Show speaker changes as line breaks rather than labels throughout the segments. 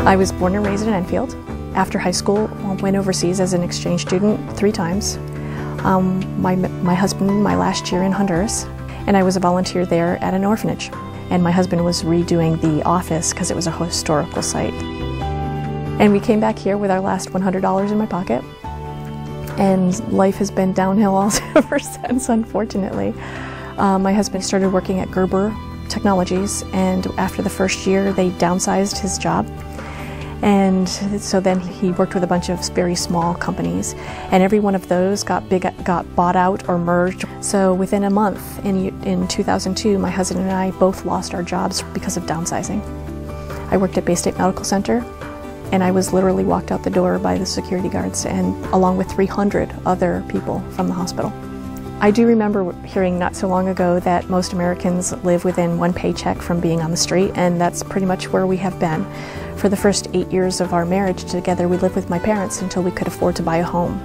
I was born and raised in Enfield. After high school, I went overseas as an exchange student 3 times. My husband, my last year in Honduras, and I was a volunteer there at an orphanage. And my husband was redoing the office because it was a historical site. And we came back here with our last $100 in my pocket. And life has been downhill ever since, unfortunately. My husband started working at Gerber Technologies, and after the first year they downsized his job. And so then he worked with a bunch of very small companies, and every one of those got bought out or merged. So within a month, in 2002, my husband and I both lost our jobs because of downsizing. I worked at Bay State Medical Center, and I was literally walked out the door by the security guards, and along with 300 other people from the hospital. I do remember hearing not so long ago that most Americans live within one paycheck from being on the street, and that's pretty much where we have been. For the first 8 years of our marriage together, we lived with my parents until we could afford to buy a home.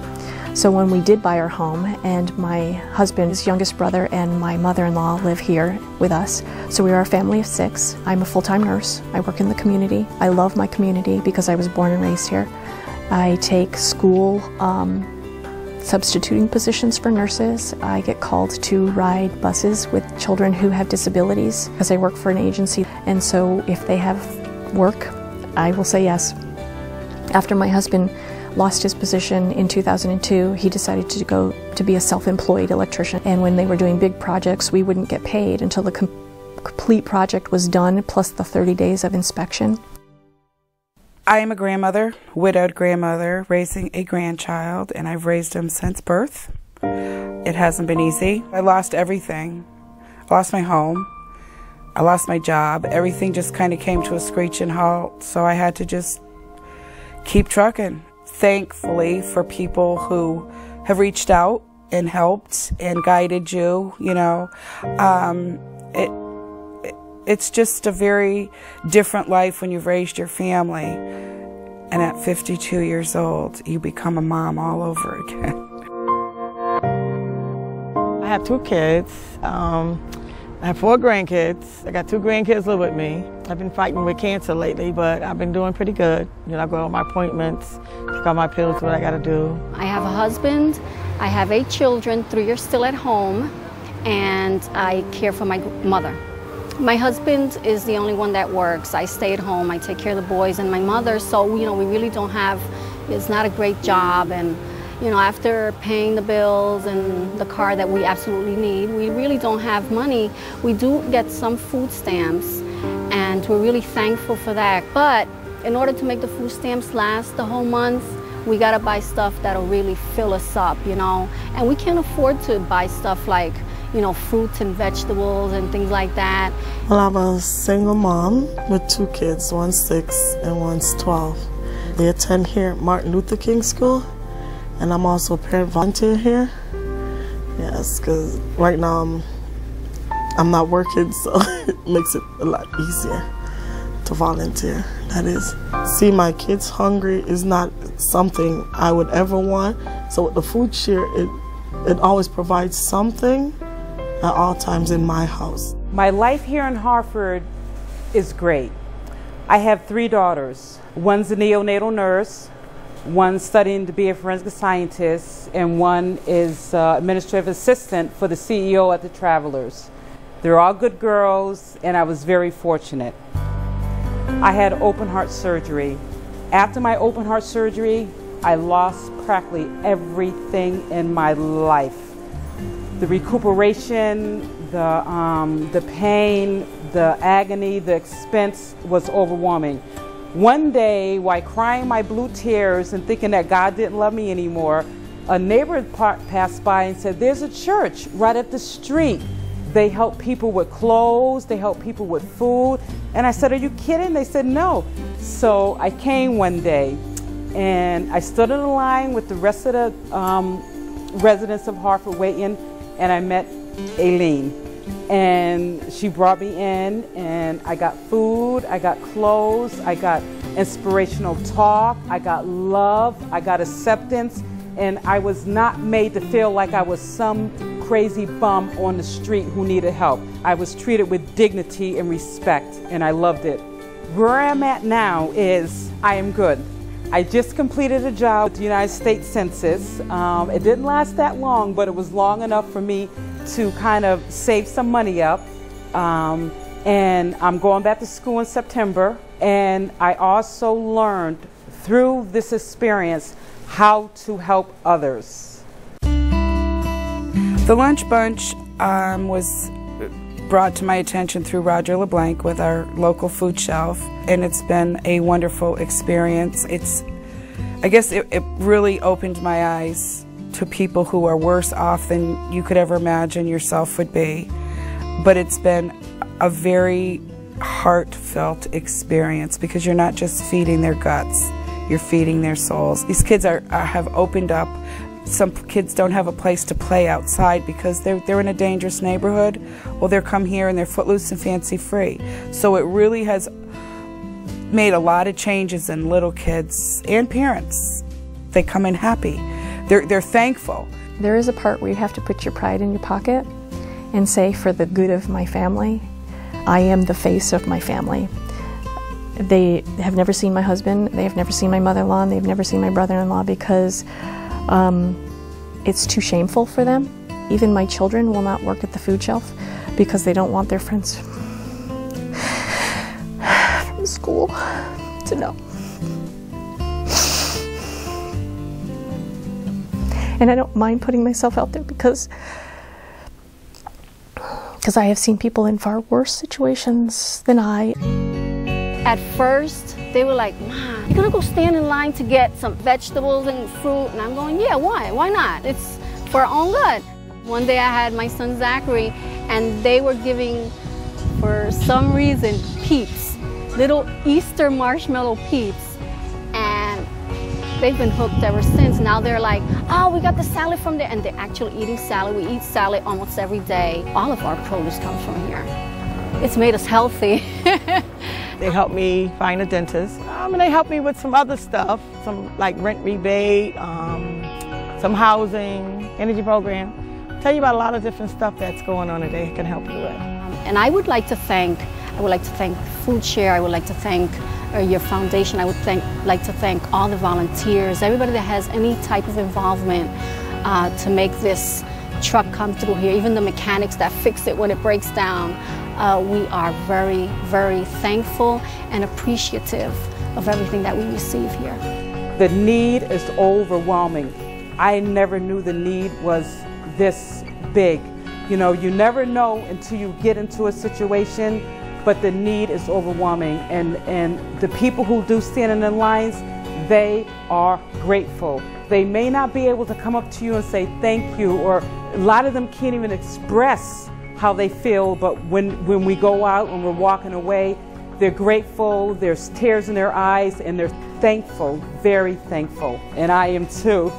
So when we did buy our home, and my husband's youngest brother and my mother-in-law live here with us, so we are a family of 6. I'm a full-time nurse. I work in the community. I love my community because I was born and raised here. I take school substituting positions for nurses. I get called to ride buses with children who have disabilities because I work for an agency, and so if they have work, I will say yes. After my husband lost his position in 2002, he decided to go to be a self-employed electrician, and when they were doing big projects, we wouldn't get paid until the complete project was done, plus the 30 days of inspection.
I am a grandmother, widowed grandmother, raising a grandchild, and I've raised him since birth. It hasn't been easy. I lost everything. I lost my home. I lost my job. Everything just kind of came to a screeching halt, so I had to just keep trucking. Thankfully for people who have reached out and helped and guided you, you know. It's just a very different life when you've raised your family, and at 52 years old, you become a mom all over again.
I have 2 kids. I have 4 grandkids. I got 2 grandkids live with me. I've been fighting with cancer lately, but I've been doing pretty good. You know, I go to all my appointments, take all my pills, what I gotta do.
I have a husband, I have 8 children, 3 are still at home, and I care for my mother. My husband is the only one that works. I stay at home, I take care of the boys and my mother, so, you know, we really don't have, it's not a great job, and, you know, after paying the bills and the car that we absolutely need, we really don't have money. We do get some food stamps, and we're really thankful for that. But in order to make the food stamps last the whole month, we gotta buy stuff that'll really fill us up, you know, and we can't afford to buy stuff like, you know, fruits and vegetables and things like that.
Well, I'm a single mom with 2 kids, one's 6 and one's 12. They attend here at Martin Luther King School, and I'm also a parent volunteer here. Yes, because right now I'm not working, so it makes it a lot easier to volunteer. That is, see my kids hungry is not something I would ever want. So with the food share, it always provides something at all times in my house.
My life here in Hartford is great. I have 3 daughters. One's a neonatal nurse, one's studying to be a forensic scientist, and one is administrative assistant for the CEO at the Travelers. They're all good girls, and I was very fortunate. I had open heart surgery. After my open heart surgery, I lost practically everything in my life. The recuperation, the pain, the agony, the expense was overwhelming. One day, while crying my blue tears and thinking that God didn't love me anymore, a neighbor passed by and said, "There's a church right up the street. They help people with clothes, they help people with food." And I said, "Are you kidding?" They said, "No." So I came one day, and I stood in a line with the rest of the residents of Hartford waiting, and I met Aileen. And she brought me in, and I got food, I got clothes, I got inspirational talk, I got love, I got acceptance, and I was not made to feel like I was some crazy bum on the street who needed help. I was treated with dignity and respect, and I loved it. Where I'm at now is I am good. I just completed a job with the United States Census. It didn't last that long, but it was long enough for me to kind of save some money up. And I'm going back to school in September. And I also learned through this experience how to help others.
The Lunch Bunch was brought to my attention through Roger LeBlanc with our local food shelf, and it's been a wonderful experience. I guess it really opened my eyes to people who are worse off than you could ever imagine yourself would be. But it's been a very heartfelt experience because you're not just feeding their guts, you're feeding their souls. These kids have opened up. Some kids don't have a place to play outside because they're in a dangerous neighborhood. Well, they're come here and they're footloose and fancy free. So it really has made a lot of changes in little kids and parents. They come in happy. They're thankful.
There is a part where you have to put your pride in your pocket and say, for the good of my family, I am the face of my family. They have never seen my husband, they have never seen my mother-in-law, and they've never seen my brother-in-law because it's too shameful for them. Even my children will not work at the food shelf because they don't want their friends from school to know. And I don't mind putting myself out there because I have seen people in far worse situations than I.
At first, they were like, "Mom, you're gonna go stand in line to get some vegetables and fruit?" And I'm going, "Yeah, why? Why not? It's for our own good." One day I had my son Zachary, and they were giving, for some reason, Peeps, little Easter marshmallow Peeps. And they've been hooked ever since. Now they're like, "Oh, we got the salad from there." And they're actually eating salad. We eat salad almost every day. All of our produce comes from here. It's made us healthy.
They helped me find a dentist. And they helped me with some other stuff, some like rent rebate, some housing, energy program. Tell you about a lot of different stuff that's going on that they can help you with.
And I would like to thank Food Share. I would like to thank your foundation. I would like to thank all the volunteers, everybody that has any type of involvement to make this truck come through here, even the mechanics that fix it when it breaks down. We are very, very thankful and appreciative of everything that we receive here.
The need is overwhelming. I never knew the need was this big. You know, you never know until you get into a situation, but the need is overwhelming. And the people who do stand in the lines, they are grateful. They may not be able to come up to you and say thank you, or a lot of them can't even express how they feel, but when we go out and we're walking away, they're grateful, there's tears in their eyes, and they're thankful, very thankful, and I am too.